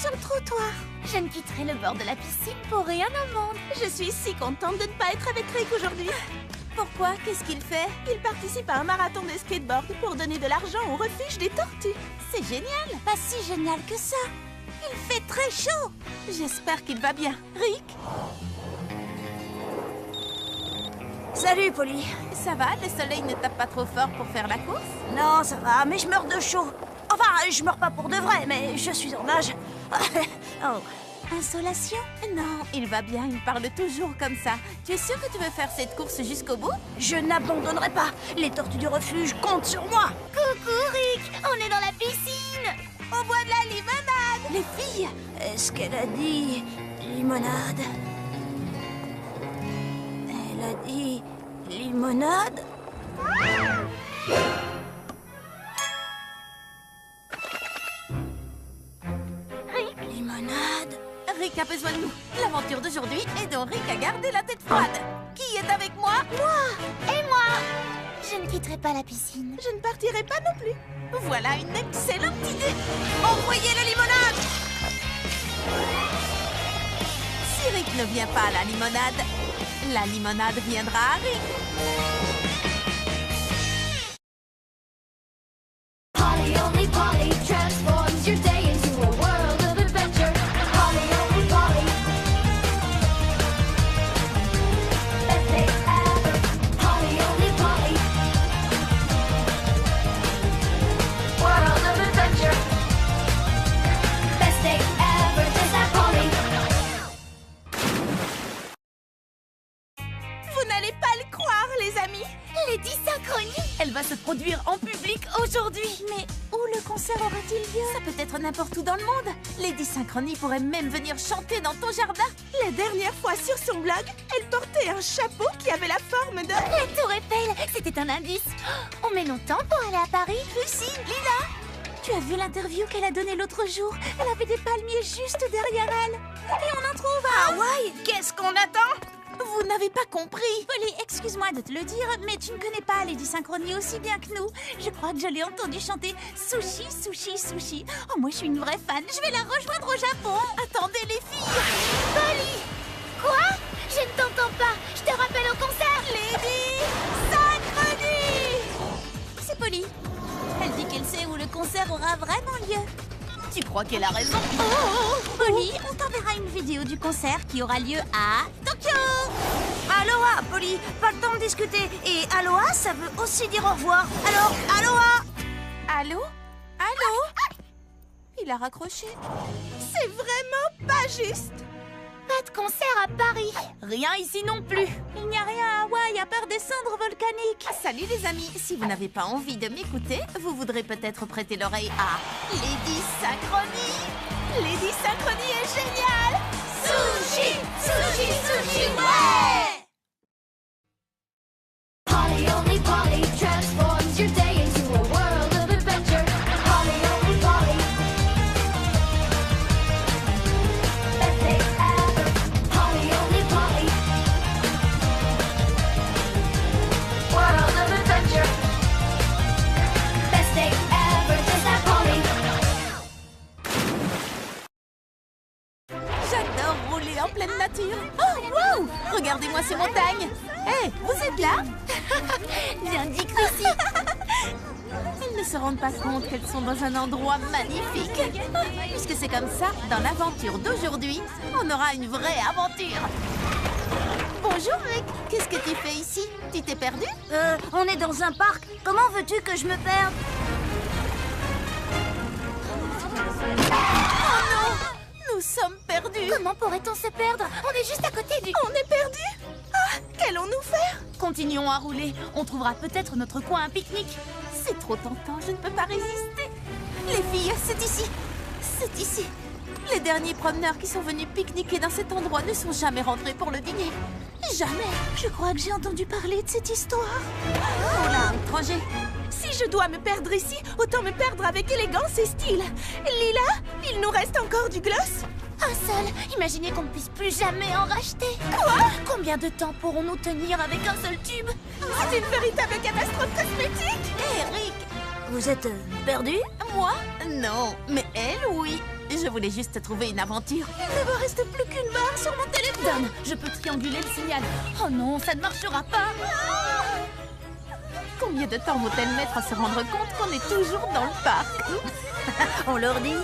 sur le trottoir. Je ne quitterai le bord de la piscine pour rien au monde. Je suis si contente de ne pas être avec Rick aujourd'hui. Pourquoi? Qu'est-ce qu'il fait? Il participe à un marathon de skateboard pour donner de l'argent au refuge des tortues. C'est génial. Pas si génial que ça. Il fait très chaud. J'espère qu'il va bien. Rick? Salut, Polly. Ça va? Le soleil ne tape pas trop fort pour faire la course? Non, ça va, mais je meurs de chaud. Enfin, je meurs pas pour de vrai, mais je suis en nage. Oh. Insolation? Non, il va bien, il parle toujours comme ça. Tu es sûr que tu veux faire cette course jusqu'au bout? Je n'abandonnerai pas. Les tortues du refuge comptent sur moi. Coucou Rick, on est dans la piscine. On boit de la limonade. Les filles? Est-ce qu'elle a dit limonade? Elle a dit limonade? Limonade? Rick a besoin de nous. L'aventure d'aujourd'hui est dont Rick a gardé la tête froide. Qui est avec moi? Moi. Et moi. Je ne quitterai pas la piscine. Je ne partirai pas non plus. Voilà une excellente idée. Envoyez la limonade. Si Rick ne vient pas à la limonade viendra à Rick. Polly, only Polly transforms your day into a world of adventure. Polly, only Polly. Best day ever. Polly, only Polly. World of adventure. Best day ever. Just that Polly. Vous n'allez pas le croire, les amis. Lady Synchronie. Elle va se produire en public aujourd'hui. Mais où le concert aura-t-il lieu? Ça peut être n'importe où dans le monde. Lady Synchronie pourrait même venir chanter dans ton jardin. La dernière fois sur son blog, elle portait un chapeau qui avait la forme de... La tour Eiffel, c'était un indice. On met longtemps pour aller à Paris. Lucie, Lila, tu as vu l'interview qu'elle a donnée l'autre jour? Elle avait des palmiers juste derrière elle. Et on en trouve à... Hawaï, qu'est-ce qu'on attend? Vous n'avez pas compris. Polly, excuse-moi de te le dire, mais tu ne connais pas Lady Synchronie aussi bien que nous. Je crois que je l'ai entendu chanter Sushi, Sushi, Sushi. Oh, moi, je suis une vraie fan. Je vais la rejoindre au Japon. Attendez, les filles. Polly. Quoi? Je ne t'entends pas. Je te rappelle au concert. Lady Synchronie. C'est Polly. Elle dit qu'elle sait où le concert aura vraiment lieu. Tu crois qu'elle a raison? Polly, on t'enverra une vidéo du concert qui aura lieu à Tokyo. Aloha, Polly. Pas le temps de discuter. Et aloha, ça veut aussi dire au revoir. Alors, aloha. Allô? Allô? Il a raccroché. C'est vraiment pas juste. Pas de concert à Paris. Rien ici non plus. Il n'y a rien à Hawaï à part des cendres volcaniques. Salut les amis. Si vous n'avez pas envie de m'écouter, vous voudrez peut-être prêter l'oreille à Lady Synchronie. Lady Synchronie est géniale. Sushi, sushi, sushi, ouais! Polly, only Polly transforms your day into a world of adventure. Polly, only Polly. Best day ever. Polly, only Polly. World of adventure. Best day ever. Just that Polly. J'adore rouler en pleine nature. Oh, wow! Regardez-moi ces montagnes. Hé, vous êtes là? Bien dit, Chrissy. Elles ne se rendent pas compte qu'elles sont dans un endroit magnifique. Puisque c'est comme ça, dans l'aventure d'aujourd'hui, on aura une vraie aventure. Bonjour, Rick. Qu'est-ce que tu fais ici? Tu t'es perdu? On est dans un parc. Comment veux-tu que je me perde? Oh non! Nous sommes perdus. Comment pourrait-on se perdre? On est juste à côté du... On est perdus? Ah, qu'allons-nous faire? Continuons à rouler. On trouvera peut-être notre coin à pique-nique. C'est trop tentant, je ne peux pas résister. Les filles, c'est ici. C'est ici. Les derniers promeneurs qui sont venus pique-niquer dans cet endroit ne sont jamais rentrés pour le dîner. Jamais. Je crois que j'ai entendu parler de cette histoire. Oh là, étranger. Si je dois me perdre ici, autant me perdre avec élégance et style. Lila, il nous reste encore du gloss? Un seul. Imaginez qu'on ne puisse plus jamais en racheter. Quoi? Combien de temps pourrons-nous tenir avec un seul tube? C'est une véritable catastrophe cosmétique. Hé, Rick. Vous êtes perdu? Moi? Non. Mais elle, oui. Je voulais juste trouver une aventure. Il ne me reste plus qu'une barre sur mon téléphone. Je peux trianguler le signal. Oh non, ça ne marchera pas. Combien de temps vont-elles mettre à se rendre compte qu'on est toujours dans le parc? On leur dit?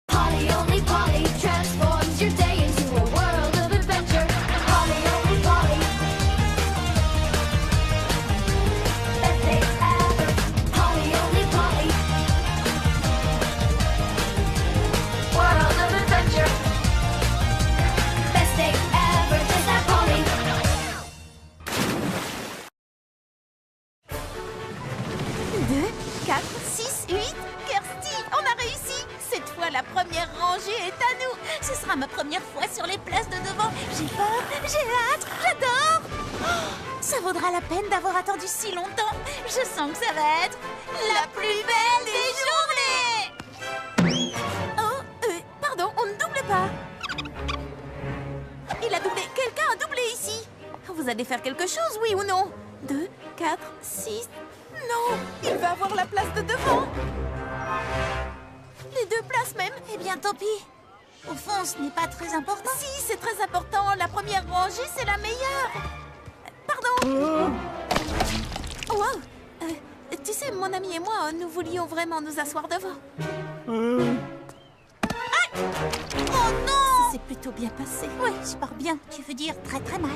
Polly only Polly transforms your day into a world of adventure. Polly only Polly. Best day ever. Polly only Polly. World of adventure. Best day ever. Just like Polly. 2, 4, 6, 8. Kirsty, on a réussi. Cette fois, la première rangée est à nous. Ce sera ma première fois sur les places de devant. J'ai peur, j'ai hâte, j'adore. Oh, ça vaudra la peine d'avoir attendu si longtemps. Je sens que ça va être la plus belle des journées. Oh, pardon, on ne double pas. Il a doublé. Quelqu'un a doublé ici. Vous allez faire quelque chose, oui ou non? 2, 4, 6... Non, il va avoir la place de devant. Les deux places même. Eh bien, tant pis. Au fond, ce n'est pas très important. Si, c'est très important. La première rangée, c'est la meilleure. Pardon. Wow. Tu sais, mon ami et moi, nous voulions vraiment nous asseoir devant. Ah! Oh non! Ça s'est plutôt bien passé. Oui, je pars bien. Tu veux dire très très mal.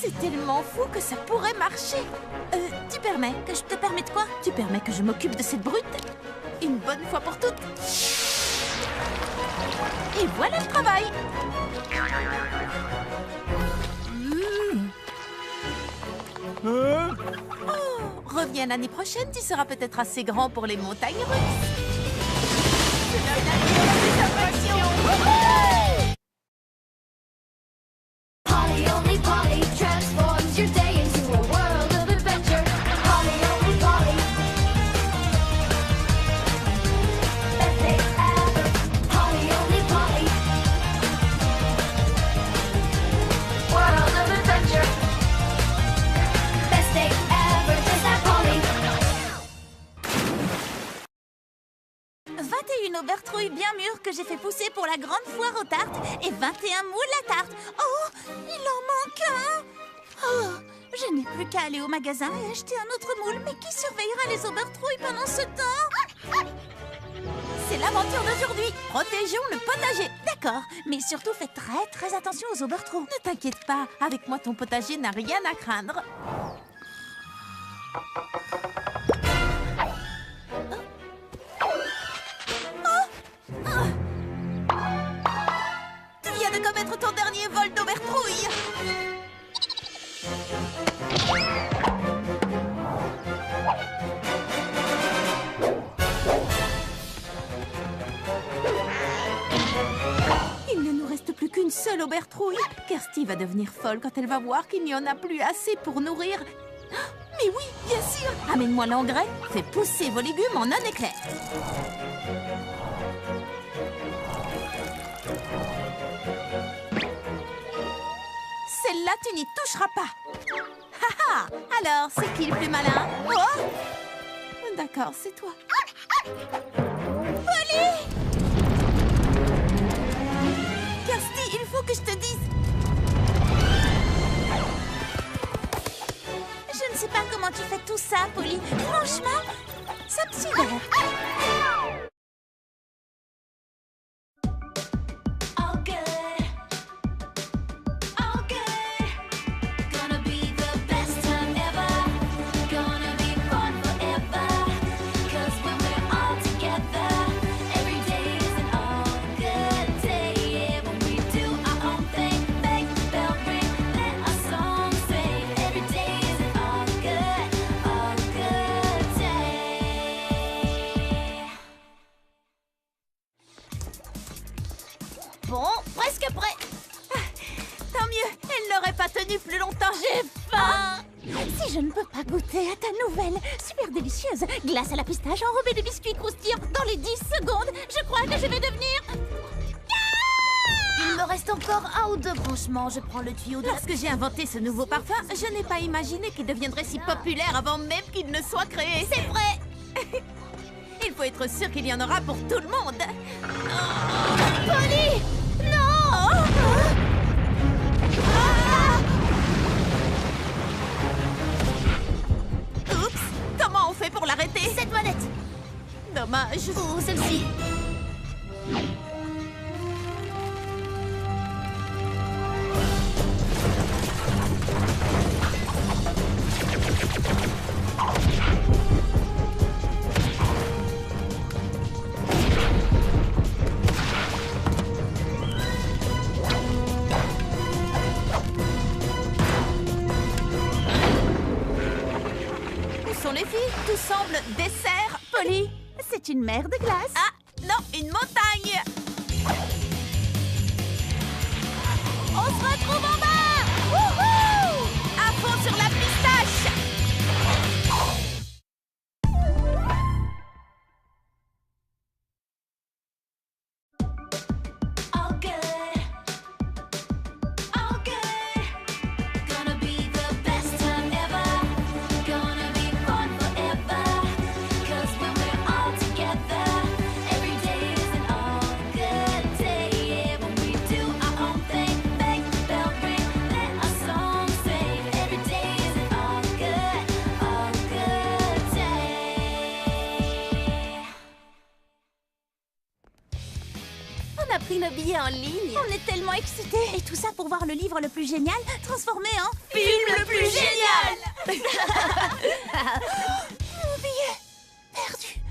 C'est tellement fou que ça pourrait marcher. Tu permets? Que je te permets de quoi? Tu permets que je m'occupe de cette brute? Une bonne fois pour toutes. Et voilà le travail. Oh, reviens l'année prochaine, tu seras peut-être assez grand pour les montagnes russes. Polly only Polly transforms your day into a world of adventure. Polly only Polly. Best day ever. Polly only Polly. World of adventure. Best day ever. Just like Polly. 21 aubertrouilles bien mûres que j'ai fait pousser pour la grande foire aux tartes et 21 moules à tarte. Oh, il en manque un. Oh, je n'ai plus qu'à aller au magasin et acheter un autre moule. Mais qui surveillera les aubertrouilles pendant ce temps? C'est l'aventure d'aujourd'hui. Protégeons le potager. D'accord, mais surtout fais très très attention aux aubertrouilles. Ne t'inquiète pas, avec moi ton potager n'a rien à craindre. Tu viens de commettre ton dernier vol d'aubertrouille. Il ne nous reste plus qu'une seule aubertrouille. Kirsty va devenir folle quand elle va voir qu'il n'y en a plus assez pour nourrir. Mais oui, bien sûr. Amène-moi l'engrais. Fais pousser vos légumes en un éclair. Celle-là, tu n'y toucheras pas. Haha. Alors, c'est qui le plus malin? Oh, d'accord, c'est toi. Polly! Kirsty, il faut que je te dise. Je ne sais pas comment tu fais tout ça, Polly. Franchement, ça me sidère. All good. All good. Gonna be the best time ever. Gonna be fun forever. 'Cause when we're all together, every day is an all good day. Yeah, when we do our own thing, make the bell ring, let our song sing. Every day is an all good day. Bon, presque prêt. Ah, tant mieux, elle n'aurait pas tenu plus longtemps. J'ai faim. Si je ne peux pas goûter à ta nouvelle, super délicieuse glace à la pistache enrobée de biscuits croustillants dans les 10 secondes, je crois que je vais devenir... Ah! Il me reste encore un ou deux branchements. Je prends le tuyau de... Lorsque j'ai inventé ce nouveau parfum, je n'ai pas imaginé qu'il deviendrait si populaire avant même qu'il ne soit créé. C'est vrai. Il faut être sûr qu'il y en aura pour tout le monde. Polly! Non! Oups! Comment on fait pour l'arrêter? Cette manette! Dommage. Ou celle-ci. Où sont les filles? Tout semble dessert, Polly. C'est une mer de glace. Ah, non, une montagne. On se retrouve en bas! Wouhou! À fond sur la pistache. All good, all good. Gonna be the best time ever. Gonna be fun forever. 'Cause when we're all together, every day is an all good day. Yeah, when we do our own thing, bang, bell ring, let our song sing. Every day is an all good day. On a pris nos billets en ligne. On est tellement excités. Et tout ça pour voir le livre le plus génial transformé en... Film le plus génial. Mon billet perdu.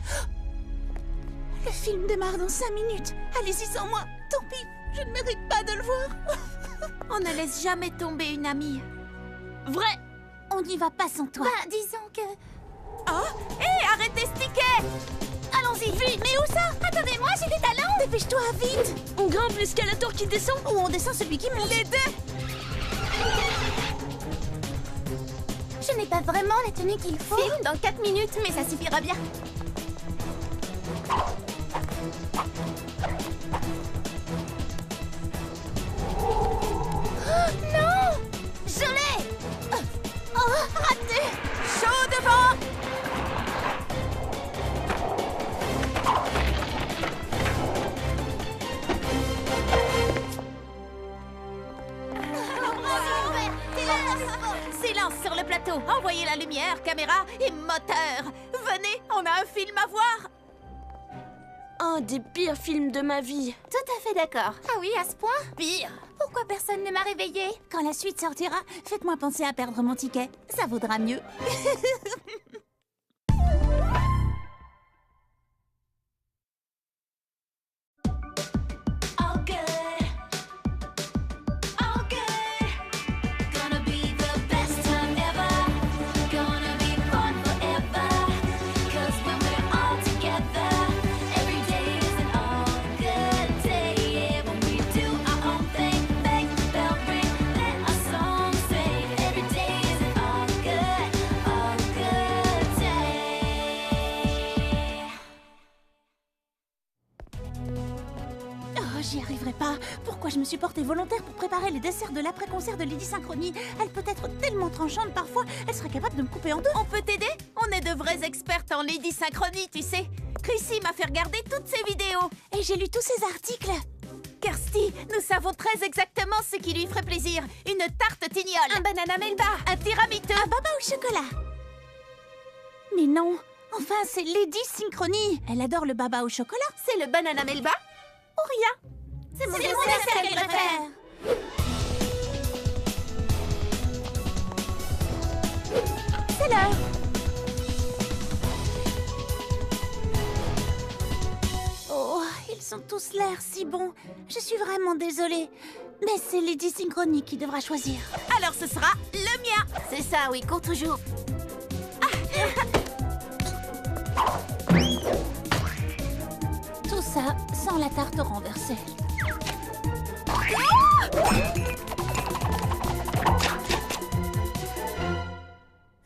Le film démarre dans 5 minutes. Allez-y sans moi. Tant pis, je ne mérite pas de le voir. On ne laisse jamais tomber une amie. Vrai. On n'y va pas sans toi. Bah, disons que... Oh, hé, arrêtez ce ticket. Allons-y, vite! Mais où ça? Attendez-moi, j'ai des talents! Dépêche-toi, vite. On grimpe l'escalator qui descend? Ou on descend celui qui monte. Les deux. Je n'ai pas vraiment la tenue qu'il faut. Film dans 4 minutes, mais ça suffira bien. Oh, non! Je l'ai! Oh, raté! Chaud devant. Silence sur le plateau. Envoyez la lumière, caméra et moteur. Venez, on a un film à voir. Un des pires films de ma vie. Tout à fait d'accord. Ah oui, à ce point? Pire. Pourquoi personne ne m'a réveillée? Quand la suite sortira, faites-moi penser à perdre mon ticket. Ça vaudra mieux. All good, all good. Gonna be the best time ever. Gonna be fun forever. 'Cause when we're all together, every day is an all good day. Yeah, when we do our own thing, bang, bell ring, let our song sing. Every day is an all good day. Oh, j'y arriverai pas. Pourquoi je me suis portée volontaire pour préparer les desserts de l'après-concert de Lady Synchronie? Elle peut être tellement tranchante parfois, elle serait capable de me couper en deux. On peut t'aider? On est de vraies expertes en Lady Synchronie, tu sais. Chrissy m'a fait regarder toutes ses vidéos. Et j'ai lu tous ces articles. Kirsty, nous savons très exactement ce qui lui ferait plaisir. Une tarte tignole. Un banana melba. Un tiramisu. Un baba au chocolat. Mais non, enfin c'est Lady Synchronie. Elle adore le baba au chocolat. C'est le banana melba ou rien. C'est mon dessert qu'elle préfère. C'est l'heure. Oh, ils ont tous l'air si bons. Je suis vraiment désolée. Mais c'est Lady Synchronie qui devra choisir. Alors ce sera le mien. C'est ça, oui, cours toujours. Tout ça sans la tarte renversée.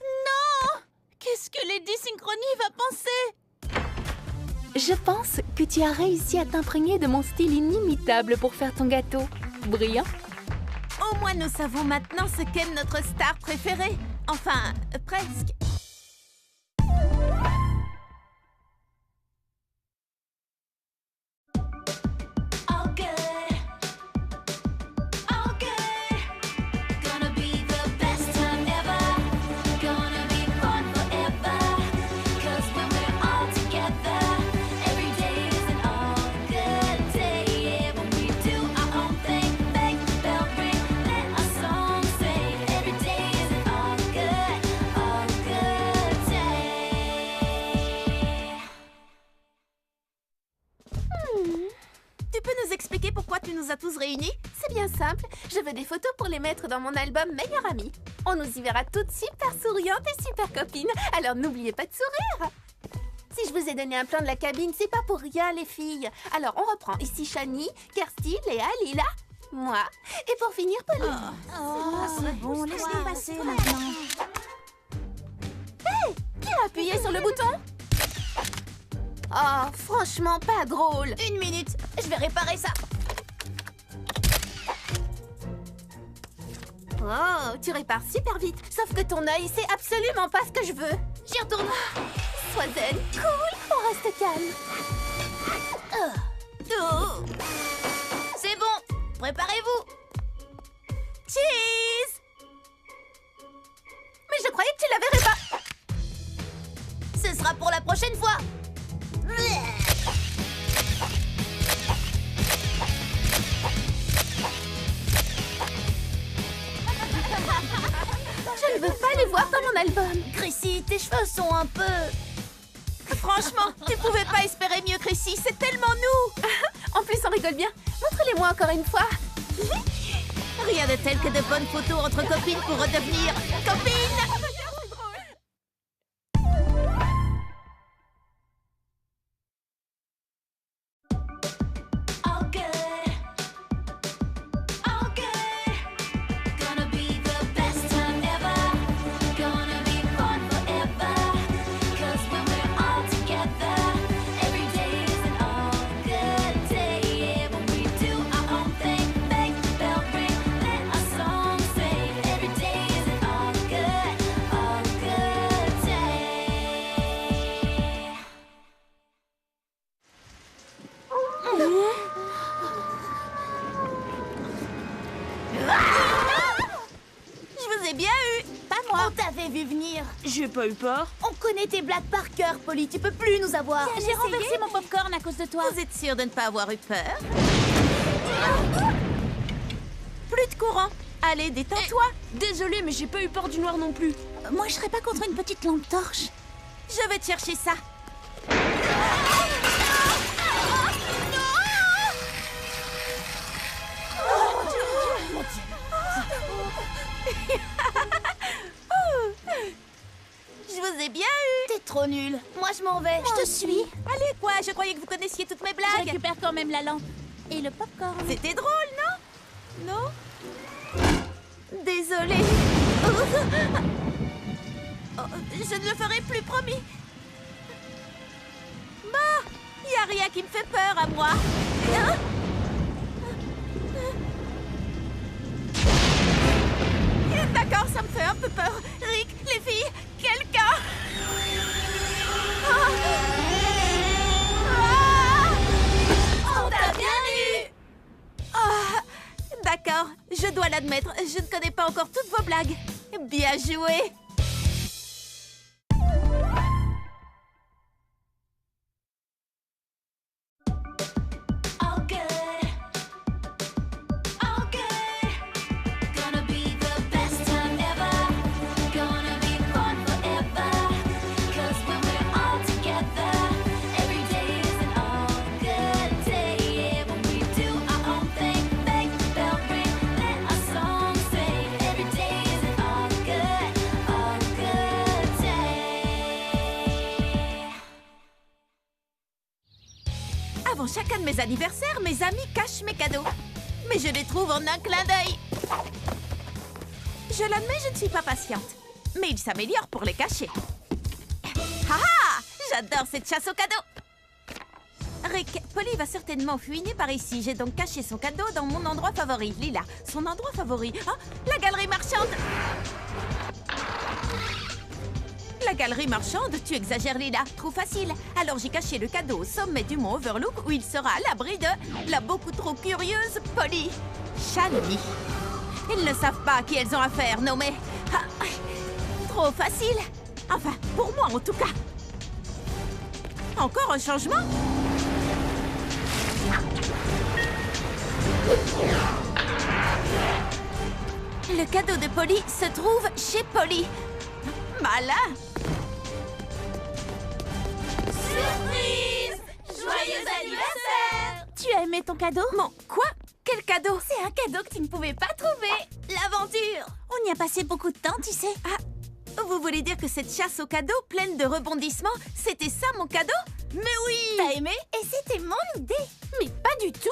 Non! Qu'est-ce que Lady Synchronie va penser? Je pense que tu as réussi à t'imprégner de mon style inimitable pour faire ton gâteau. Brillant. Au moins, nous savons maintenant ce qu'est notre star préférée. Enfin, presque. All good. All good. Gonna be the best time ever. Gonna be fun forever. 'Cause when we're all together, every day is an all good day. Yeah, when we do our own thing, make the bell ring, let our song sing. Every day is an all good day. Tu peux nous expliquer pourquoi tu nous as tous réunis? C'est bien simple. Je veux des photos pour les mettre dans mon album Meilleure Amie. On nous y verra toutes super souriantes et super copines. Alors n'oubliez pas de sourire. Si je vous ai donné un plan de la cabine, c'est pas pour rien, les filles. Alors on reprend. Ici Shani, Kirsty, Léa, Lila, moi. Et pour finir, Pauline. C'est bon, laisse-nous passer maintenant. Qui a appuyé sur le bouton? Oh, franchement, pas drôle. Une minute, je vais réparer ça. Oh, tu répares super vite. Sauf que ton œil, c'est absolument pas ce que je veux. J'y retourne. Sois zen, cool, on reste calme. Oh. C'est bon, préparez-vous. Cheese. Mais je croyais que tu la verrais pas. Ce sera pour la prochaine fois. Je ne veux pas les voir dans mon album. Chrissy, tes cheveux sont un peu... Franchement, tu pouvais pas espérer mieux, Chrissy. C'est tellement nous. En plus, on rigole bien. Montre-les-moi encore une fois. Rien de tel que de bonnes photos entre copines pour redevenir copines. All good. All good. Gonna be the best time ever. Gonna be fun forever. 'Cause when we're all together, every day is an all good day. Yeah, when we do our own thing, make the bell ring, let our song sing. Every day is an all good day. Je vous ai bien eu. Pas moi. On t'avait vu venir. J'ai pas eu peur. On connaît tes blagues par cœur, Polly. Tu peux plus nous avoir. J'ai renversé mon popcorn à cause de toi. Vous êtes sûre de ne pas avoir eu peur? Plus de courant. Allez, détends-toi. Désolée, mais j'ai pas eu peur du noir non plus. Moi, je serais pas contre une petite lampe torche. Je vais te chercher ça. Je vous ai bien eu. T'es trop nulle. Moi, je m'en vais. Je te suis. Allez, quoi? Je croyais que vous connaissiez toutes mes Je blagues. récupère quand même la lampe. Et le popcorn. C'était drôle, non? Non? Désolée. Oh, je ne le ferai plus, promis. Bah, y a rien qui me fait peur à moi. Hein? D'accord, ça me fait un peu peur. Rick, les filles, quelqu'un. On t'a bien eu. D'accord, je dois l'admettre, je ne connais pas encore toutes vos blagues. Bien joué. All good. All good. Gonna be the best time ever. Gonna be fun forever. 'Cause when we're all together, every day is an all good day. Yeah, when we do our own thing, make the bell ring, let our song sing. Every day is an all good day. Avant chacun de mes anniversaires, mes amis cachent mes cadeaux. Mais je les trouve en un clin d'œil. Je l'admets, je ne suis pas patiente. Mais ils s'améliorent pour les cacher. Ah ah! J'adore cette chasse aux cadeaux. Rick, Polly va certainement fouiner par ici. J'ai donc caché son cadeau dans mon endroit favori. Lila, son endroit favori. Ah, la galerie marchande. La galerie marchande, tu exagères, Lila. Trop facile. Alors j'ai caché le cadeau au sommet du mont Overlook où il sera à l'abri de la beaucoup trop curieuse Polly. Shani. Ils ne savent pas à qui elles ont affaire, non mais... Ah, trop facile. Enfin, pour moi en tout cas. Encore un changement? Le cadeau de Polly se trouve chez Polly. Malin! Surprise! Joyeux anniversaire! Tu as aimé ton cadeau? Mon quoi? Quel cadeau? C'est un cadeau que tu ne pouvais pas trouver. L'aventure! On y a passé beaucoup de temps, tu sais. Ah, vous voulez dire que cette chasse au cadeau pleine de rebondissements, c'était ça mon cadeau? Mais oui! T'as aimé? Et c'était mon idée. Mais pas du tout!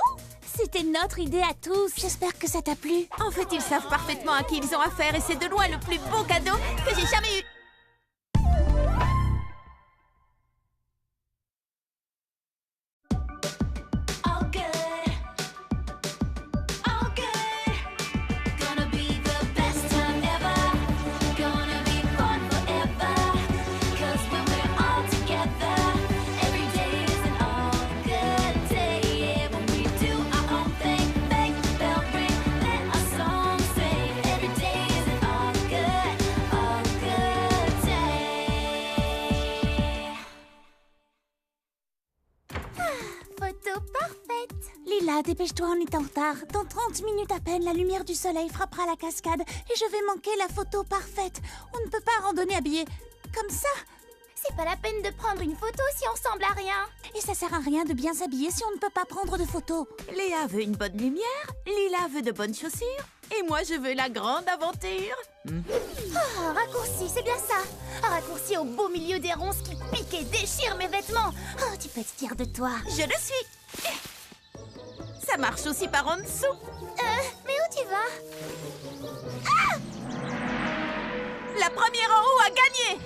C'était notre idée à tous. J'espère que ça t'a plu. En fait, ils savent parfaitement à qui ils ont affaire et c'est de loin le plus beau cadeau que j'ai jamais eu. All good, all good. Gonna be the best time ever. Gonna be fun forever. 'Cause when we're all together, every day is an all good day. Yeah, when we do our own thing, bang the bell ring, let our song sing. Every day is an all good day. Photo parfaite. Lila, dépêche-toi, on est en retard. Dans 30 minutes à peine, la lumière du soleil frappera la cascade et je vais manquer la photo parfaite. On ne peut pas randonner habillé comme ça. C'est pas la peine de prendre une photo si on ressemble à rien. Et ça sert à rien de bien s'habiller si on ne peut pas prendre de photos. Léa veut une bonne lumière, Lila veut de bonnes chaussures et moi je veux la grande aventure. Oh, raccourci, c'est bien ça. Un raccourci au beau milieu des ronces qui piquent et déchirent mes vêtements. Oh, tu peux être fière de toi. Je le suis. Ça marche aussi par en dessous. Mais où tu vas? La première en haut a gagné.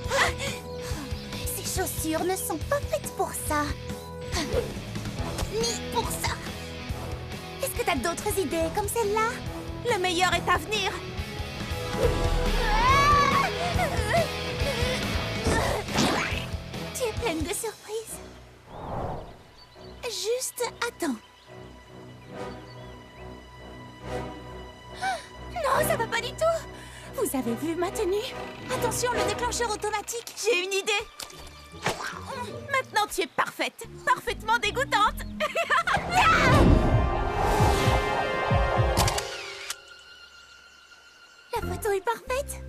Ces chaussures ne sont pas faites pour ça. Ni pour ça. Est-ce que t'as d'autres idées comme celle-là? Le meilleur est à venir. Tu es pleine de surprises. Juste attends. Non, ça va pas du tout. Vous avez vu ma tenue? Attention, le déclencheur automatique. J'ai une idée. Maintenant, tu es parfaite. Parfaitement dégoûtante. La photo est parfaite.